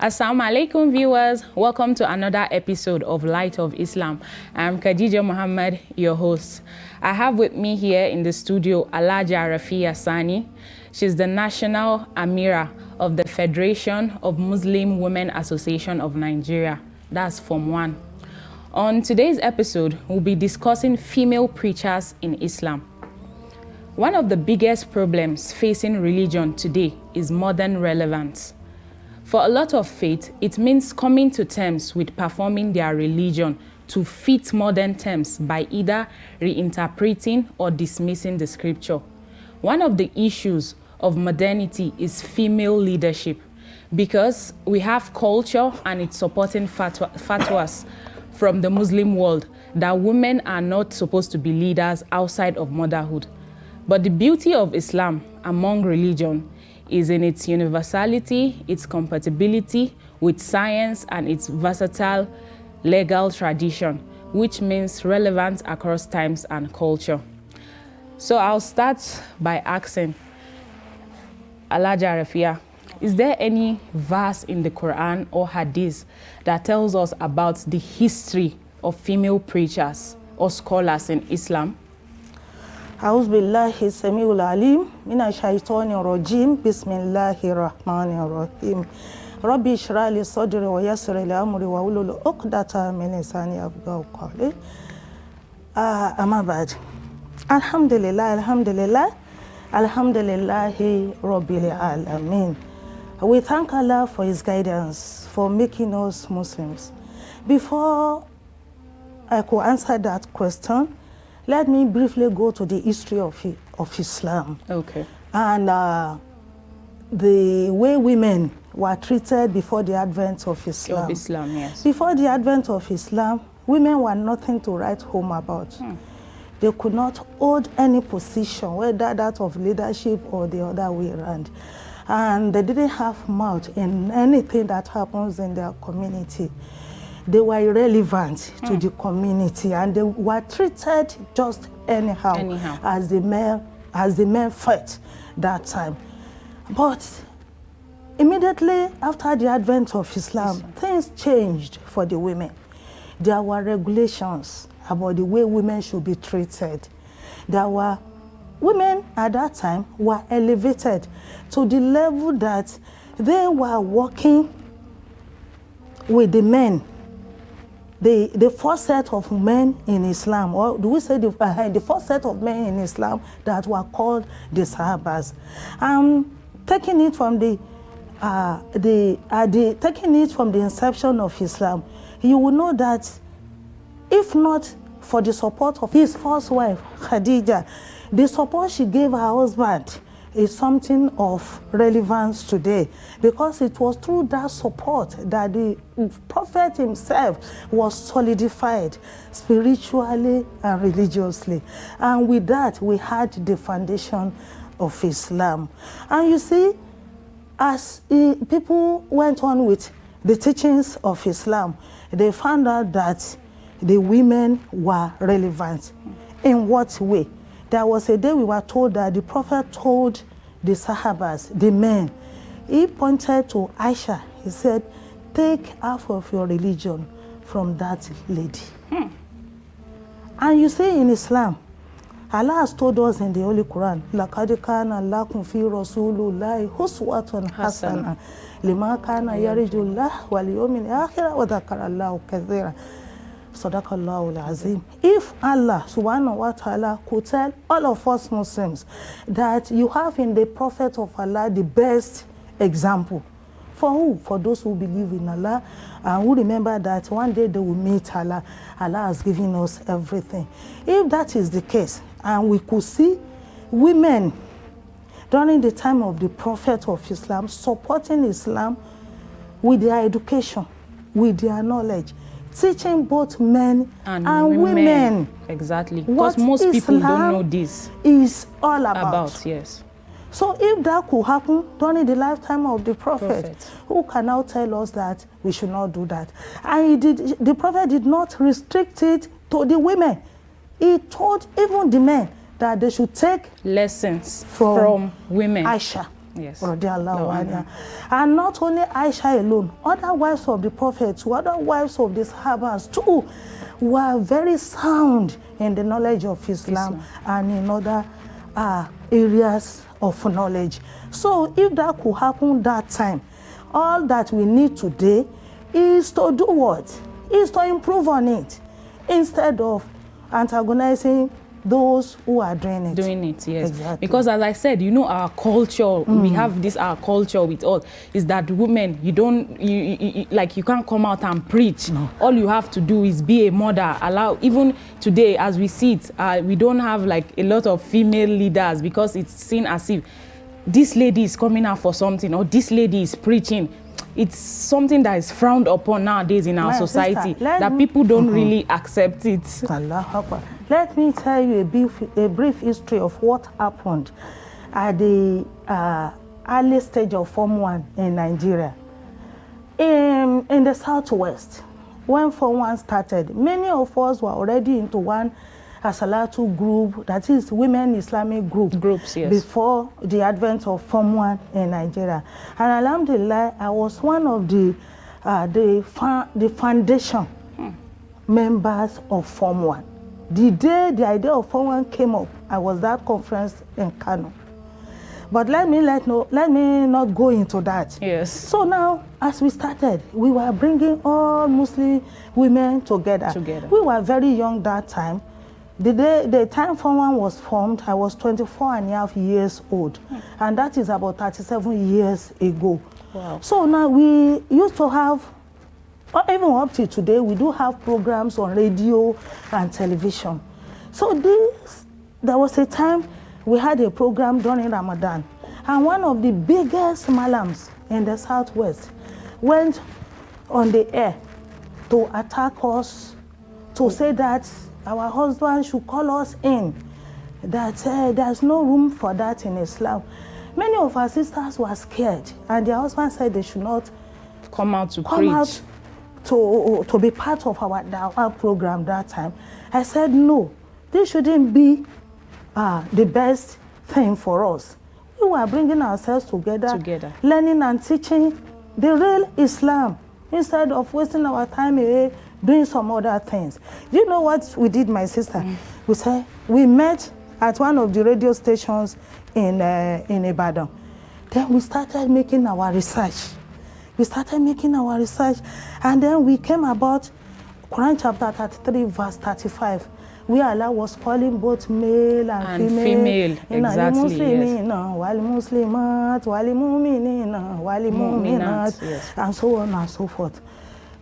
Assalamu alaikum viewers, welcome to another episode of Light of Islam. I'm Khadija Muhammad, your host. I have with me here in the studio Alaja Rafia Sani. She's the National Amira of the Federation of Muslim Women Association of Nigeria. That's Form 1. On today's episode, we'll be discussing female preachers in Islam. One of the biggest problems facing religion today is modern relevance. For a lot of faith, it means coming to terms with performing their religion to fit modern terms by either reinterpreting or dismissing the scripture. One of the issues of modernity is female leadership, because we have culture and it's supporting fatwas from the Muslim world that women are not supposed to be leaders outside of motherhood. But the beauty of Islam among religion is in its universality, its compatibility with science, and its versatile legal tradition, which means relevance across times and culture. So I'll start by asking Alaja Rafia, is there any verse in the Quran or Hadith that tells us about the history of female preachers or scholars in Islam? أعوذ بالله السميع العليم من الشيطان الرجيم بسم الله الرحمن الرحيم ربي اشرح لي صدري ويسر لي أمري واحلل عقدة من لساني يفقهوا قولي أما بعد الحمد لله الحمد لله رب العالمين. We thank Allah for His guidance, for making us Muslims. Before I could answer that question, let me briefly go to the history of Islam. Okay. And the way women were treated before the advent of Islam. Of Islam, yes. Before the advent of Islam, women were nothing to write home about. They could not hold any position, whether that of leadership or the other way around. And they didn't have mouth in anything that happens in their community. They were irrelevant to the community, and they were treated just anyhow. As the men felt that time. But immediately after the advent of Islam, things changed for the women. There were regulations about the way women should be treated. Women at that time were elevated to the level that they were working with the men. The first set of men in Islam, or do we say the first set of men in Islam that were called the Sahabas. Taking it from the inception of Islam, you will know that if not for the support of his first wife, Khadija, the support she gave her husband is something of relevance today, because it was through that support that the Prophet himself was solidified spiritually and religiously. And with that, we had the foundation of Islam. And you see, as people went on with the teachings of Islam, they found out that the women were relevant. In what way? There was a day we were told that the Prophet told the Sahabas, the men, he pointed to Aisha. He said, take half of your religion from that lady. And you see, in Islam, Allah has told us in the Holy Quran, لَقَدْ كَانَ لَكُمْ فِي رَسُولِ اللَّهِ أُسْوَةٌ حَسَنَةٌ لِمَنْ كَانَ يَرْجُو اللَّهَ وَالْيَوْمَ الْآخِرَ وَذَكَرَ اللَّهَ كَثِيرًا. Sadaqallahu al-Azim. If Allah subhanahu wa ta'ala could tell all of us Muslims that you have in the Prophet of Allah the best example. For who? For those who believe in Allah and who remember that one day they will meet Allah. Allah has given us everything. If that is the case, and we could see women during the time of the Prophet of Islam supporting Islam with their education, with their knowledge, teaching both men and women. Exactly. Because most people don't know this. Is all about. Yes. So if that could happen during the lifetime of the Prophet, who can now tell us that we should not do that? And the Prophet did not restrict it to the women. He told even the men that they should take lessons from women. Aisha. Yes. Radiallahu anha. And not only Aisha alone, other wives of the prophets, other wives of the Sahabas too, were very sound in the knowledge of Islam. And in other areas of knowledge. So if that could happen that time, all that we need today is to do what? Is to improve on it instead of antagonizing those who are doing it. Doing it, yes. Exactly. Because as I said, you know, our culture, we have this, our culture with us, is that women, you don't, you can't come out and preach. No. All you have to do is be a mother. Even today, as we see it, we don't have like a lot of female leaders because it's seen as if this lady is coming out for something or this lady is preaching. It's something that is frowned upon nowadays in our society, that people don't really accept it. Let me tell you a brief history of what happened at the early stage of Form 1 in Nigeria. In the Southwest, when Form 1 started, many of us were already into one Asalatu group, that is Women Islamic groups, yes, before the advent of Form 1 in Nigeria. And alhamdulillah, I was one of the foundation members of Form 1. The day the idea of Form 1 came up, I was at conference in Kano. But let me not go into that. Yes. So now, as we started, we were bringing all Muslim women together. We were very young that time. The time Form 1 was formed, I was 24.5 years old. And that is about 37 years ago. Wow. So now we used to have, even up to today, we do have programs on radio and television. So there was a time we had a program during Ramadan. And one of the biggest malams in the Southwest went on the air to attack us, to say that our husband should call us in, that there's no room for that in Islam. Many of our sisters were scared, and their husband said they should not come out to preach, to be part of our program that time. I said, no, this shouldn't be the best thing for us. We were bringing ourselves together, learning and teaching the real Islam, instead of wasting our time away doing some other things. Do you know what we did, my sister? We met at one of the radio stations in Ibadan. Then we started making our research. And then we came about Quran chapter 33, verse 35, where Allah was calling both male and female. Exactly, yes. And so on and so forth.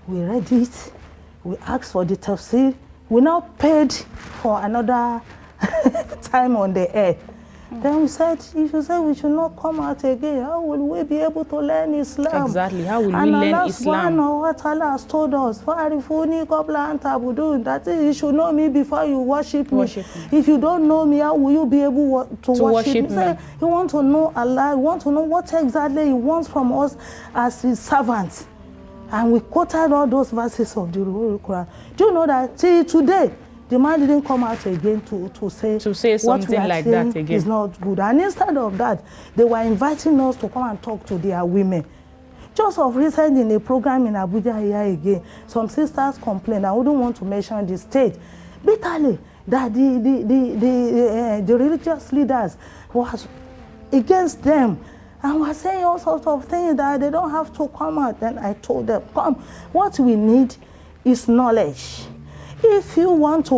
We read it. We asked for the tafsir. We now paid for another time on the air. Then we said, if you say we should not come out again, how will we be able to learn Islam? Exactly, how will we learn Islam? And what Allah has told us, that is, you should know me before you worship me. If you don't know me, how will you be able to worship me? You want to know Allah, you want to know what exactly He wants from us as His servants. And we quoted all those verses of the Quran. Do you know that till today, the man didn't come out again to say something like that again. Is not good. And instead of that, they were inviting us to come and talk to their women. Just of recent in a program in Abuja here again, some sisters complained, I wouldn't want to mention the state, bitterly, that the religious leaders was against them. And we're saying all sorts of things that they don't have to come out. Then I told them, come, what we need is knowledge. If you want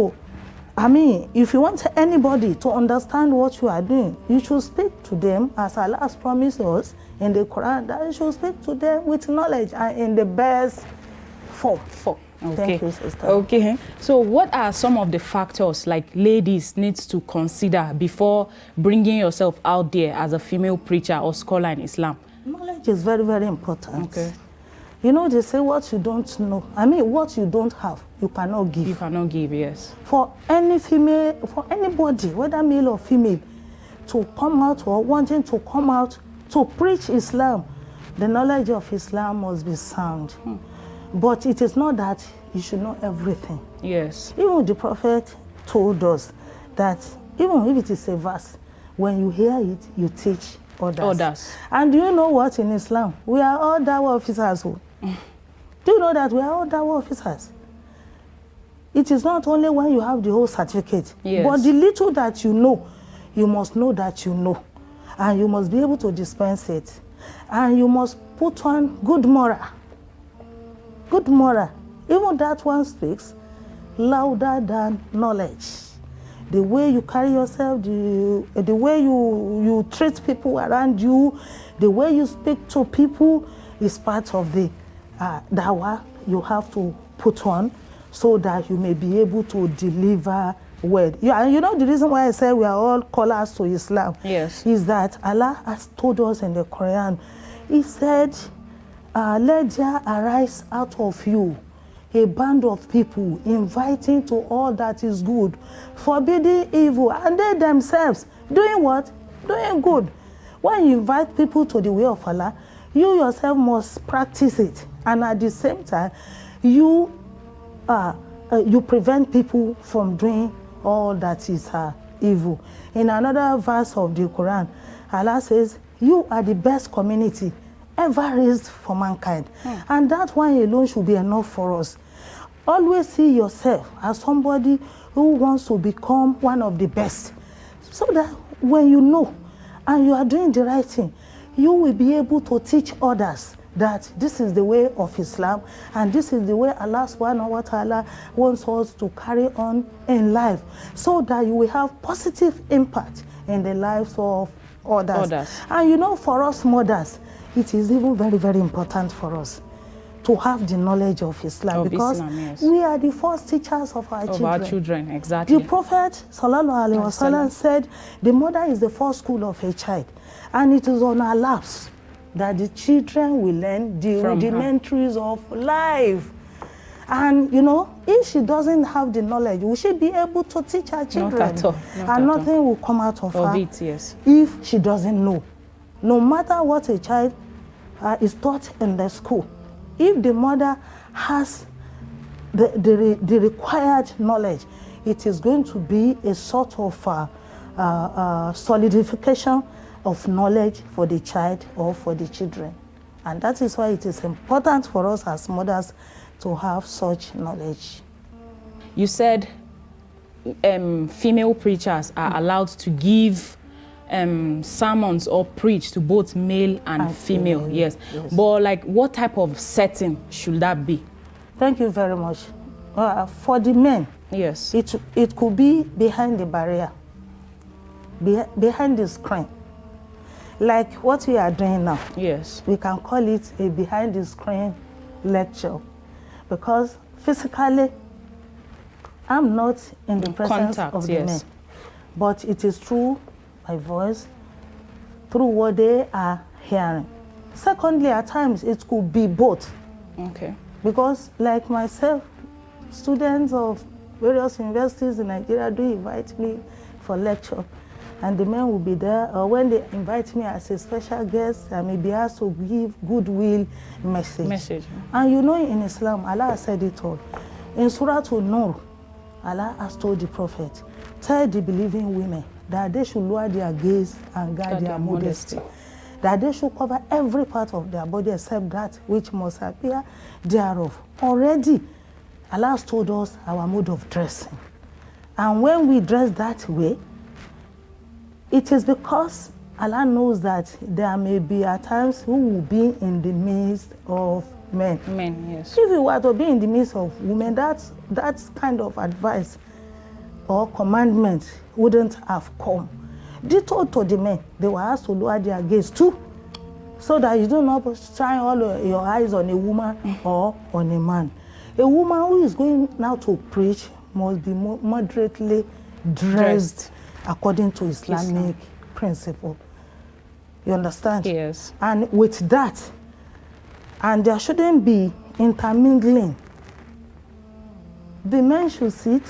anybody to understand what you are doing, you should speak to them, as Allah has promised us in the Quran, that you should speak to them with knowledge and in the best form. Okay. Thank you, sister. Okay. So what are some of the factors like ladies need to consider before bringing yourself out there as a female preacher or scholar in Islam? Knowledge is very, very important. Okay. You know, they say what you don't know, what you don't have, you cannot give. You cannot give, yes. For any female, for anybody, whether male or female, to come out or wanting to come out to preach Islam, the knowledge of Islam must be sound. But it is not that you should know everything. Yes. Even the Prophet told us that even if it is a verse, when you hear it, you teach others. And do you know what in Islam? We are all dawah officers. Do you know that we are all dawah officers? It is not only when you have the whole certificate, but the little that you know, you must know that you know. And you must be able to dispense it. And you must put on good moral. Good moral. Even that one speaks louder than knowledge. The way you carry yourself, the way you treat people around you, the way you speak to people is part of the dawah you have to put on so that you may be able to deliver word. And you know the reason why I say we are all callers to Islam is that Allah has told us in the Quran, He said, let there arise out of you a band of people inviting to all that is good, forbidding evil, and they themselves doing what? Doing good. When you invite people to the way of Allah, you yourself must practice it. And at the same time, you prevent people from doing all that is evil. In another verse of the Quran, Allah says, you are the best community ever raised for mankind. And that one alone should be enough for us. Always see yourself as somebody who wants to become one of the best. So that when you know and you are doing the right thing, you will be able to teach others that this is the way of Islam and this is the way Allah subhanahu wa ta'ala wants us to carry on in life, so that you will have positive impact in the lives of others. And you know, for us mothers, it is even very, very important for us to have the knowledge of Islam, because we are the first teachers of our children. Exactly. The Prophet sallallahu alaihi wasallam said the mother is the first school of a child, and it is on our laps that the children will learn the rudimentaries of life. And you know, if she doesn't have the knowledge, will she be able to teach her children? Not at all. And nothing will come out of her it, if she doesn't know. No matter what a child is taught in the school, if the mother has the required knowledge, it is going to be a sort of solidification of knowledge for the child or for the children. And that is why it is important for us as mothers to have such knowledge. You said female preachers are allowed to give sermons or preach to both male and female. Yes. But like, what type of setting should that be? Thank you very much. For the men, it could be behind the barrier, behind the screen, like what we are doing now. We can call it a behind the screen lecture, because physically I'm not in the presence of the men, but it is through my voice, through what they are hearing. Secondly, at times it could be both. Because like myself, students of various universities in Nigeria do invite me for lecture, and the men will be there, or when they invite me as a special guest, I may be asked to give goodwill message. And you know, in Islam, Allah has said it all. In Surah An-Nur, Allah has told the Prophet, tell the believing women that they should lower their gaze and guard their modesty. That they should cover every part of their body except that which must appear thereof. Already, Allah has told us our mode of dressing. And when we dress that way, it is because Allah knows that there may be at times who will be in the midst of men. If you were to be in the midst of women, that kind of advice or commandment wouldn't have come. Ditto to the men, they were asked to lower their gaze too, so that you do not shine all your eyes on a woman or on a man. A woman who is going now to preach must be moderately dressed according to Islamic principle. You understand? And with that, and there shouldn't be intermingling. The men should sit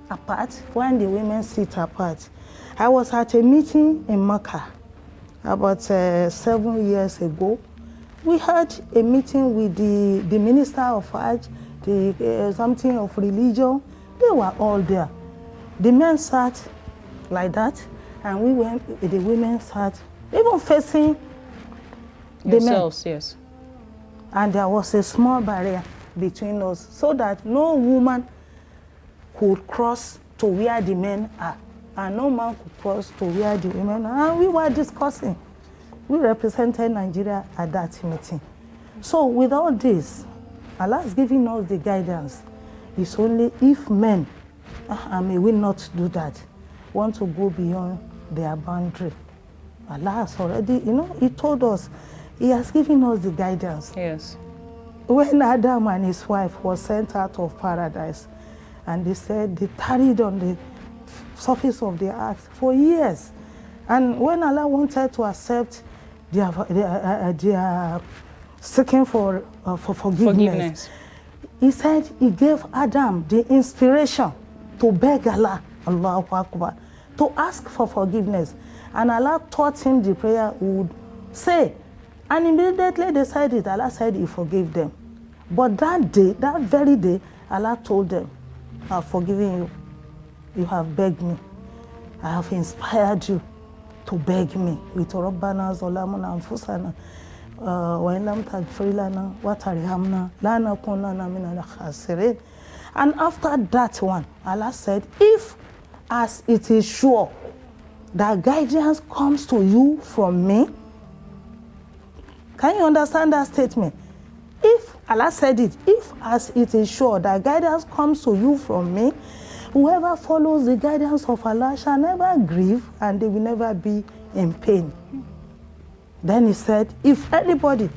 apart when the women sit apart. I was at a meeting in Mecca about 7 years ago. We had a meeting with the minister of Hajj, something of religion. They were all there. The men sat like that, and the women sat even facing the men. Yourselves, yes. And there was a small barrier between us so that no woman could cross to where the men are, and no man could cross to where the women are. And we were discussing. We represented Nigeria at that meeting. So with all this, Allah is giving us the guidance. It's only if men, and may we not do that, want to go beyond their boundary. Allah has already, He told us, He has given us the guidance. Yes. When Adam and his wife were sent out of paradise, and they said they tarried on the surface of the earth for years. And when Allah wanted to accept their seeking for forgiveness, He said He gave Adam the inspiration to beg Allah, Allahu Akbar, to ask for forgiveness. And Allah taught him the prayer he would say. And immediately they said it, Allah said He forgave them. But that day, that very day, Allah told them, I have forgiven you. You have begged me. I have inspired you to beg me. With Rabbana Zolamuna Anfusana, wa in lam taghfir lana wa tarhamna lanakunanna minal khasirin. And after that one, Allah said, if as it is sure that guidance comes to you from me, can you understand that statement? If, Allah said it, if as it is sure that guidance comes to you from me, whoever follows the guidance of Allah shall never grieve and they will never be in pain. Then He said, if anybody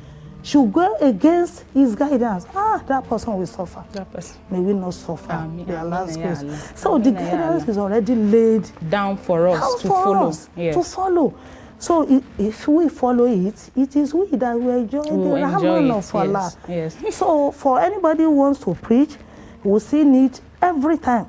should go against His guidance, that person will suffer. That person. May we not suffer. Allah's grace. Allah. So the guidance is already laid down for us to follow. Yes. To follow. So if we follow it, it is we that will enjoy the rahman of Allah. Yes. So for anybody who wants to preach, we see need every time.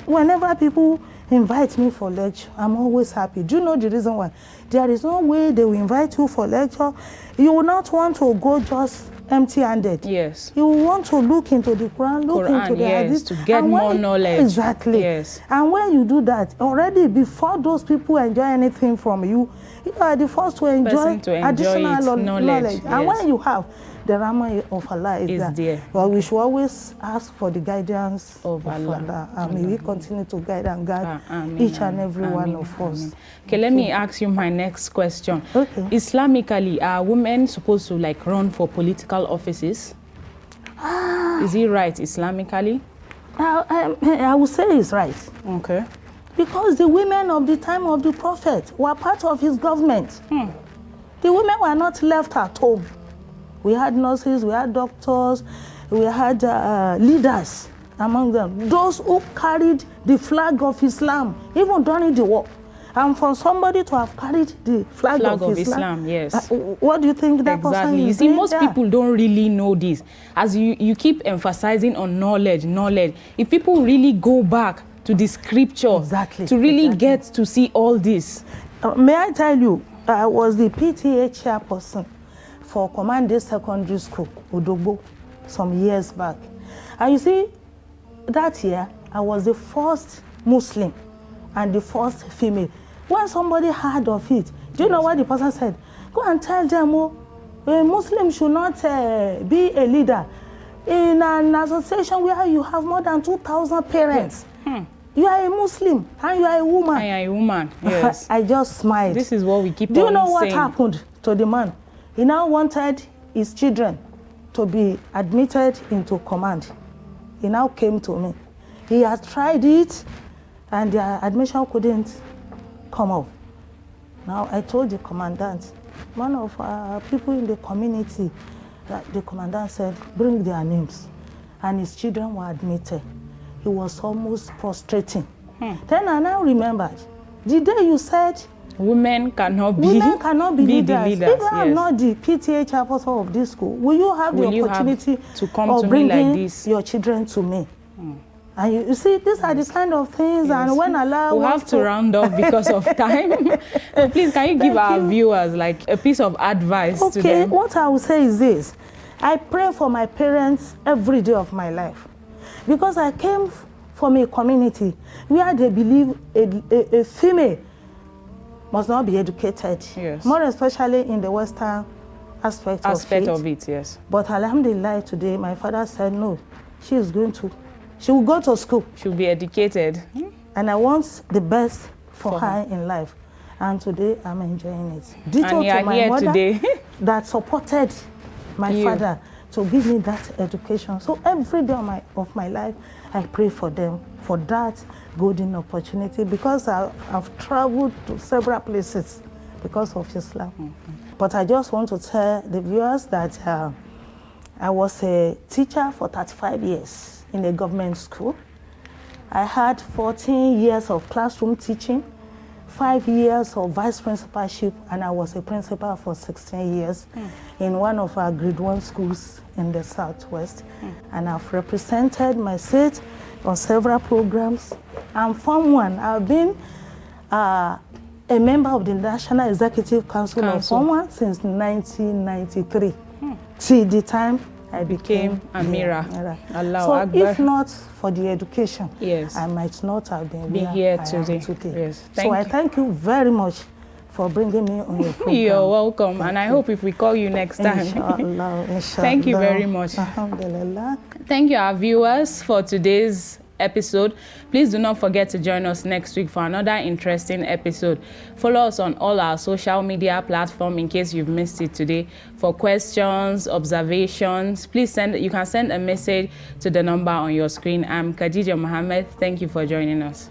Whenever people invite me for lecture, I'm always happy. Do you know the reason why? There is no way they will invite you for lecture. You will not want to go just empty-handed. Yes. You will want to look into the Quran, into the Hadith. To get more knowledge. Exactly. Yes. And when you do that, already before those people enjoy anything from you, you are the first to enjoy additional knowledge. And when you have, the Rahmah of Allah is there. But we should always ask for the guidance of Allah. And may we continue to guide and guide each and every one of us. Okay, let me ask you my next question. Okay. Islamically, are women supposed to run for political offices? Is it right Islamically? I would say it's right. Okay. Because the women of the time of the Prophet were part of his government. The women were not left at home. We had nurses, we had doctors, we had leaders among them. Those who carried the flag of Islam, even during the war. And for somebody to have carried the flag of Islam, yes. What do you think that person is You see, most people don't really know this. As you keep emphasizing on knowledge. If people really go back to the scripture to really get to see all this. May I tell you, I was the PTA chairperson for Command Secondary School, Odogbo, some years back. And you see, that year, I was the first Muslim and the first female. When somebody heard of it, do you know what the person said? Go and tell them, a Muslim should not be a leader in an association where you have more than 2,000 parents. You are a Muslim and you are a woman. I am a woman, yes. I just smiled. This is what we keep on saying. Do you know what saying. happened to the man? He now wanted his children to be admitted into command. He now came to me. He has tried it and the admission couldn't come up. Now I told the commandant, one of our people in the community, that the commandant said, bring their names. And his children were admitted. He was almost prostrating. Then I now remembered, the day you said women cannot be leaders. If I'm not the PTA chairperson of this school, will you have the opportunity to come of to bringing me like this? Your children to me? And you see, these are the kind of things, and when Allah we have to round up because of time. Please, can you give our viewers a piece of advice to them? Okay, what I will say is this. I pray for my parents every day of my life. Because I came from a community where they believe a female must not be educated. Yes. More especially in the Western aspect of it, yes. But alhamdulillah, today my father said no, she will go to school. She'll be educated. And I want the best for her in life. And today I'm enjoying it. Ditto to my mother today. That supported my father to give me that education. So every day of my life, I pray for them for that golden opportunity, because I've traveled to several places because of Islam. But I just want to tell the viewers that I was a teacher for 35 years in a government school. I had 14 years of classroom teaching, 5 years of vice principalship, and I was a principal for 16 years in one of our grade 1 schools in the Southwest. And I've represented my state on several programs. I'm Form 1. I've been a member of the National Executive Council of Form 1 since 1993, till the time I became Amira. So Akbar. If not for the education, I might not have been here today. Yes. So I thank you very much for bringing me on your program. You're welcome. I hope if we call you next time. Inshallah, inshallah. Thank you very much. Alhamdulillah. Thank you, our viewers, for today's episode. Please do not forget to join us next week for another interesting episode. Follow us on all our social media platforms in case you've missed it today. For questions, observations, please you can send a message to the number on your screen. I'm Khadija Mohammed. Thank you for joining us.